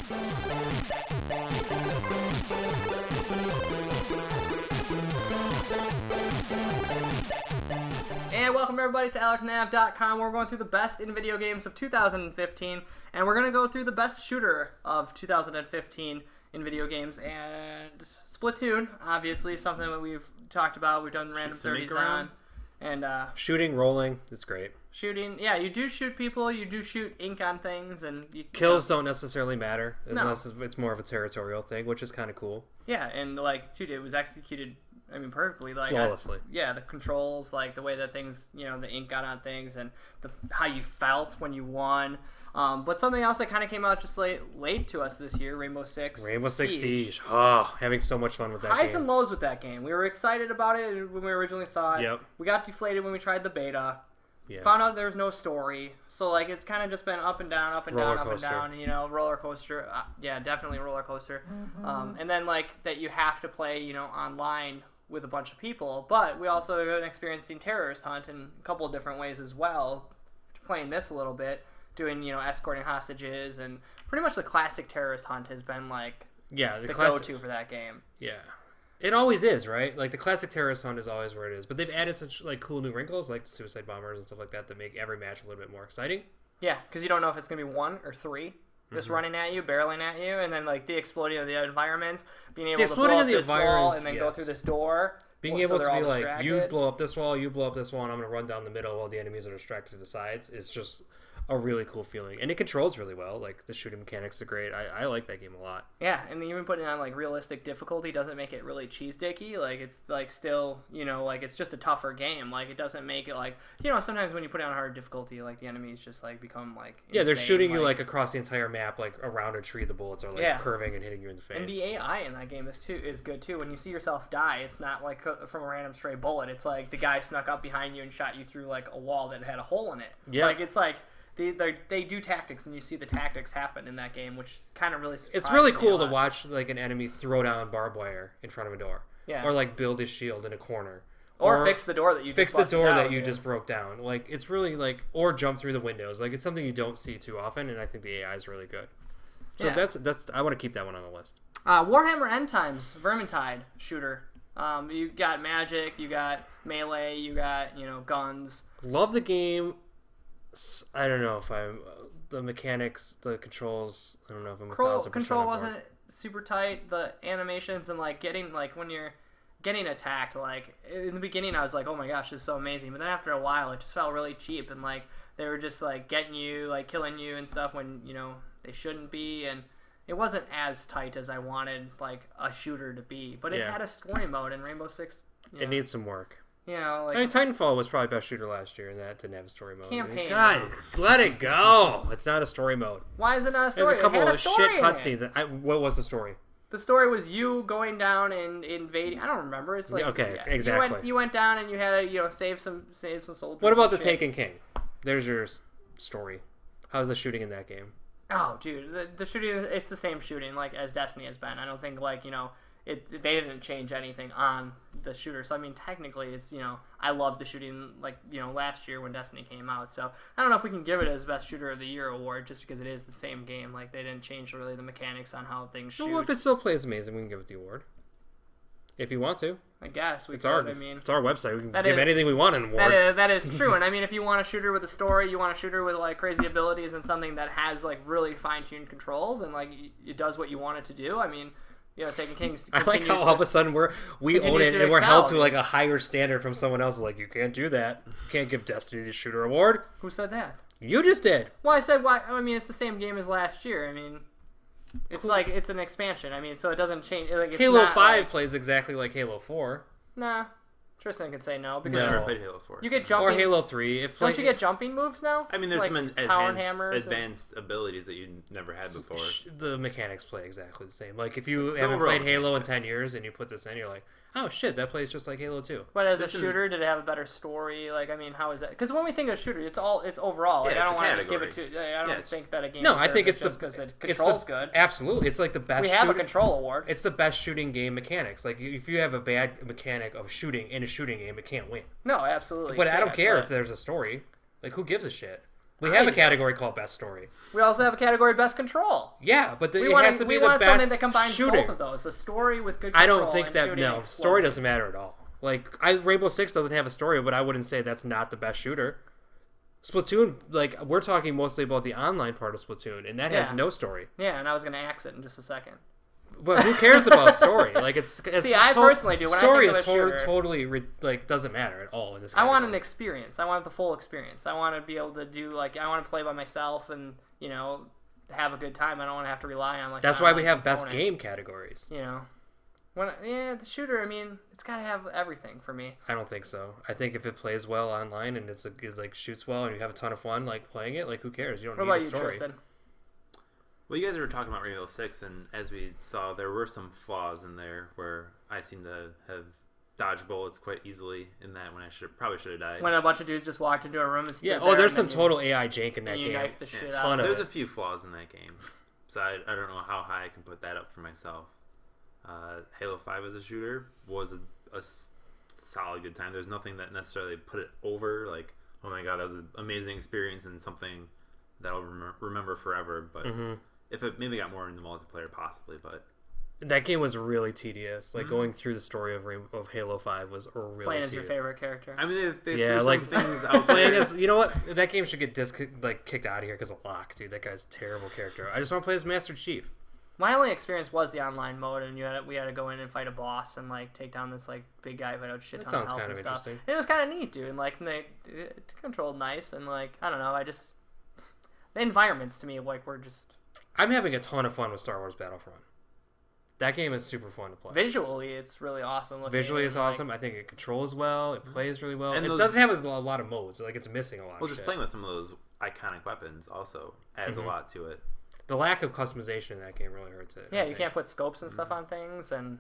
And welcome everybody to AlecNav.com. We're going through the best in video games of 2015, and we're going to go through the best shooter of 2015 in video games. And Splatoon, obviously, something that we've talked about. We've done random 30s on. And shooting, rolling, it's great. Shooting, yeah, you do shoot people, you do shoot ink on things, and kills don't necessarily matter unless it's more of a territorial thing, which is kind of cool. Yeah, and like, dude, it was executed, I mean, perfectly, like flawlessly. Yeah, the controls, like the way that things, the ink got on things, and how you felt when you won. But something else that kind of came out just late to us this year, Rainbow Six Siege. Oh, having so much fun with that game. Highs and lows with that game. We were excited about it when we originally saw it. Yep. We got deflated when we tried the beta. Yeah. Found out there was no story. So, like, it's kind of just been up and down, up and down, up and down, roller coaster. Yeah, definitely roller coaster. Mm-hmm. And then, like, that you have to play, online with a bunch of people. But we also have been experiencing Terrorist Hunt in a couple of different ways as well. Playing this a little bit. Doing, escorting hostages, and pretty much the classic Terrorist Hunt has been, like, the go-to for that game. Yeah. It always is, right? Like, the classic Terrorist Hunt is always where it is. But they've added such, like, cool new wrinkles, like the Suicide Bombers and stuff like that make every match a little bit more exciting. Yeah, because you don't know if it's going to be 1 or 3 just running at you, barreling at you, and then, like, the exploding of the environments, being able to blow up this wall and then go through this door. Being able to be like, you blow up this wall, and I'm going to run down the middle while the enemies are distracted to the sides is just a really cool feeling, and it controls really well. Like, the shooting mechanics are great. I like that game a lot. Yeah, and even putting it on like realistic difficulty doesn't make it really cheese dicky. Like, it's like still, like, it's just a tougher game. Like, it doesn't make it like, sometimes when you put it on hard difficulty, like, the enemies just like become like insane. Yeah, they're shooting you like across the entire map, like around a tree. The bullets are like curving and hitting you in the face. And the AI in that game is good too. When you see yourself die, it's not like from a random stray bullet. It's like the guy snuck up behind you and shot you through like a wall that had a hole in it. Yeah, like, it's like. They do tactics, and you see the tactics happen in that game, which kind of really surprised me. It's really cool to watch like an enemy throw down barbed wire in front of a door, or like build his shield in a corner, or fix the door that you just broke down. Like, it's really like, or jump through the windows. Like, it's something you don't see too often, and I think the AI is really good. So that's I want to keep that one on the list. Warhammer End Times Vermintide shooter. You got magic, you got melee, you got guns. Love the game. I don't know if the mechanics, the controls. I don't know if I'm 1,000% control wasn't super tight. The animations and like getting when you're getting attacked. Like, in the beginning, I was like, oh my gosh, this is so amazing. But then after a while, it just felt really cheap, and like they were just like getting you, like killing you and stuff when they shouldn't be, and it wasn't as tight as I wanted like a shooter to be. But it had a story mode in Rainbow Six. It needs some work. Like, I mean, Titanfall was probably best shooter last year, and that didn't have a story mode. Campaign. God, let it go. It's not a story mode. Why is it not a story? There's a couple of shit cutscenes. What was the story? The story was you going down and invading. I don't remember. It's like exactly. You went down and you had to save some soldiers. What about the Taken King? There's your story. How's the shooting in that game? Oh, dude, the shooting. It's the same shooting like as Destiny has been. I don't think they didn't change anything on the shooter. So, I mean, technically, it's, I love the shooting, last year when Destiny came out. So, I don't know if we can give it as Best Shooter of the Year award just because it is the same game. Like, they didn't change really the mechanics on how things shoot. Well, if it still plays amazing, we can give it the award. If you want to. I guess we it's our website. We can give anything we want an award. That is true. And, I mean, if you want a shooter with a story, you want a shooter with, like, crazy abilities and something that has, like, really fine-tuned controls and, like, it does what you want it to do, I mean... Taken King. I like how all of a sudden we own it and we're held to like a higher standard from someone else. Like, you can't do that. You can't give Destiny the shooter award. Who said that? You just did. Well, I said why. I mean, it's the same game as last year. I mean, it's like it's an expansion. I mean, so it doesn't change. Like, it's Halo 5 plays exactly like Halo 4. Nah. Tristan can say no because I never played Halo 4. You get jumping, or Halo 3. Don't you get jumping moves now? I mean, there's some advanced abilities that you never had before. The mechanics play exactly the same. Like, if you haven't played Halo in 10 years and you put this in, you're like, oh shit, that plays just like Halo 2. But as a shooter, did it have a better story? Like, I mean, how is that? Because when we think of shooter, it's overall. Like, I don't want to just give it to. I don't think that a game. No, I think it's just because it controls good. Absolutely, it's like the best. We have a control award. It's the best shooting game mechanics. Like, if you have a bad mechanic of shooting in a shooting game, it can't win. No, absolutely. But I don't care if there's a story. Like, who gives a shit? We have a category called Best Story. We also have a category Best Control. Yeah, but it has to be the best something that combines shooting. both of those. A story with good control. I don't think that, no, story doesn't matter at all. Like, Rainbow Six doesn't have a story, but I wouldn't say that's not the best shooter. Splatoon, like, we're talking mostly about the online part of Splatoon, and that has no story. Yeah, and I was going to axe it in just a second. But who cares about story? Like, it's See, I personally do. When story I think of a shooter, totally like doesn't matter at all in this. I want an experience. I want the full experience. I want to be able to do like I want to play by myself and have a good time. I don't want to have to rely on like. That's why we have best game categories. The shooter. I mean, it's got to have everything for me. I don't think so. I think if it plays well online and it's like shoots well and you have a ton of fun like playing it, like who cares? You don't need a story. What about you, Tristan? Well, you guys were talking about Rainbow Six, and as we saw, there were some flaws in there where I seem to have dodged bullets quite easily in that when I probably should have died. When a bunch of dudes just walked into a room and stood there. There's some total AI jank in that game. Knifed the shit out. There's a few flaws in that game, so I don't know how high I can put that up for myself. Halo 5 as a shooter was a solid good time. There's nothing that necessarily put it over, like, oh my god, that was an amazing experience and something that I'll remember forever, but... Mm-hmm. If it maybe got more into multiplayer, possibly, but that game was really tedious. Like going through the story of Halo 5 was really playing as your favorite character. I mean, they threw some things out playing as you know what that game should get kicked out of here because of Locke, dude. That guy's a terrible character. I just want to play as Master Chief. My only experience was the online mode, and we had to go in and fight a boss and like take down this like big guy who had a shit ton of health and stuff. And it was kind of neat, dude. And like it controlled nice, and like I don't know, the environments to me like were just. I'm having a ton of fun with Star Wars Battlefront. That game is super fun to play. Visually, it's really awesome. Visually, it's awesome. I think it controls well. It plays really well. And it doesn't have a lot of modes. Like, it's missing a lot of shit. Well, just playing with some of those iconic weapons also adds a lot to it. The lack of customization in that game really hurts it. Yeah, you can't put scopes and stuff on things. And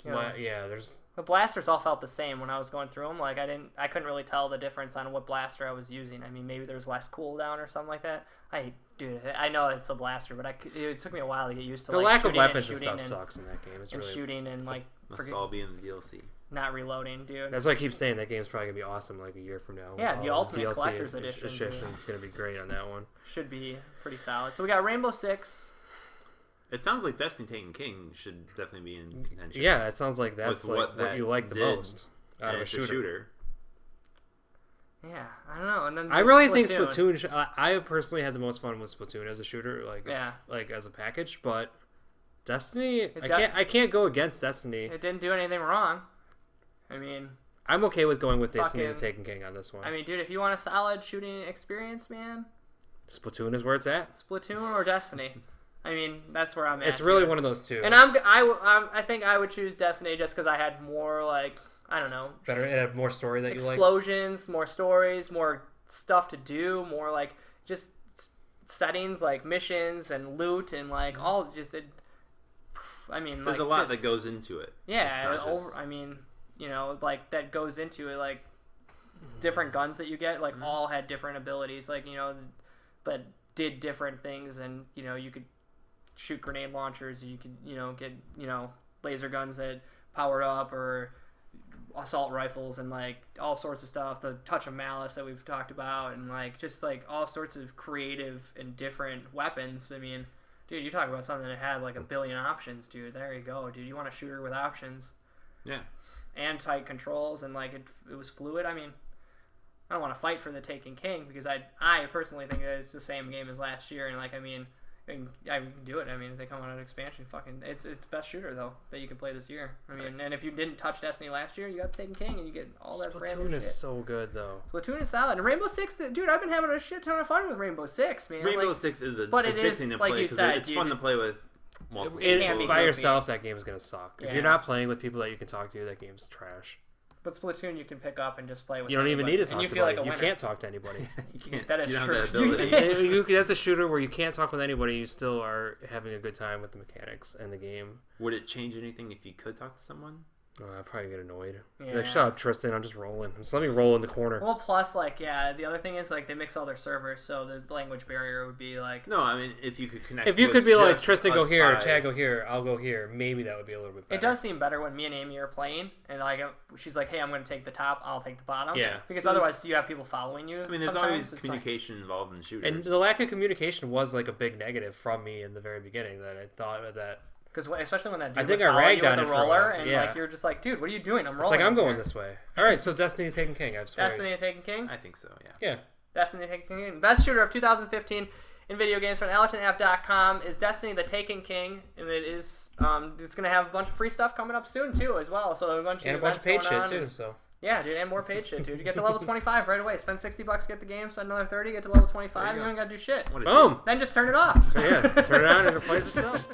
there's... The blasters all felt the same when I was going through them. Like, I couldn't really tell the difference on what blaster I was using. I mean, maybe there's less cooldown or something like that. I know it's a blaster, but it took me a while to get used to the lack of weapons and stuff sucks in that game. It's really shooting and like must all be in the DLC. Not reloading, dude. That's why I keep saying that game's probably gonna be awesome like a year from now. Yeah, the Ultimate DLC Collector's Edition. It's gonna be great on that one. Should be pretty solid. So we got Rainbow Six. It sounds like Destiny Taken King should definitely be in contention. Yeah, it sounds like that's like what you like the most out of a shooter. Yeah, I don't know. And then I really think Splatoon. I personally had the most fun with Splatoon as a shooter, like as a package. But Destiny, I can't go against Destiny. It didn't do anything wrong. I mean, I'm okay with going with Destiny to Taken King on this one. I mean, dude, if you want a solid shooting experience, man, Splatoon is where it's at. Splatoon or Destiny. I mean, that's where I'm at. It's really one of those two. And I think I would choose Destiny just because I had more like. I don't know. Better, it had more story that you like. Explosions, more stories, more stuff to do, more like just settings like missions and loot and like all just. I mean, there's a lot that goes into it. Yeah, I mean, like that goes into it. Like different guns that you get, like all had different abilities. Like that did different things, and you could shoot grenade launchers. You could get laser guns that powered up or assault rifles and like all sorts of stuff, the touch of malice that we've talked about, and like just like all sorts of creative and different weapons. I mean, dude, you talk about something that had like a billion options, dude. There you go, dude. You want a shooter with options, and tight controls, and like it was fluid. I mean, I don't want to fight for the Taken King because I personally think that it's the same game as last year, and like I mean, I can do it. I mean, if they come on an expansion, it's best shooter though that you can play this year. I mean, and if you didn't touch Destiny last year, you got Taken King and you get all that brand new shit. Splatoon is so good though. Splatoon is solid. And Rainbow Six, dude, I've been having a shit ton of fun with Rainbow Six, man. Rainbow Six is addicting to play because it's fun to play with multiple people. By yourself, that game is gonna suck. If you're not playing with people that you can talk to, that game's trash. But Splatoon, you can pick up and just play with. You don't even need to talk to anybody. Like you can't talk to anybody. You can't. That is true. That's a shooter where you can't talk with anybody. You still are having a good time with the mechanics and the game. Would it change anything if you could talk to someone? I'd probably get annoyed. Yeah. Like, shut up, Tristan. I'm just rolling. Just let me roll in the corner. Well, plus, like, yeah, the other thing is, like, they mix all their servers, so the language barrier would be, like... No, I mean, if you could connect If you could be like, Tristan, go here, Chad, go here, I'll go here, maybe that would be a little bit better. It does seem better when me and Amy are playing, and, like, she's like, hey, I'm going to take the top, I'll take the bottom. Yeah. Because otherwise, you have people following you. I mean, there's always communication involved in shooters. And the lack of communication was, like, a big negative from me in the very beginning, that I thought that... Because especially when that dude I think I ragged on the it roller, and like you're just like, dude, what are you doing? I'm rolling. It's like I'm going this way. All right, so Destiny taking King. I've sworn. Destiny taking King. I think so. Yeah. Yeah. Destiny taking King. Best shooter of 2015 in video games from AllertonApp.com is Destiny the Taken King, and it is it's gonna have a bunch of free stuff coming up soon too as well. So a bunch of paid shit too. So. Yeah, dude, and more paid shit, dude. You get to level 25 right away. Spend $60, get the game. Spend another 30, get to level 25. You don't gotta do shit. Boom. Then just turn it off. So yeah, turn it on and it plays itself.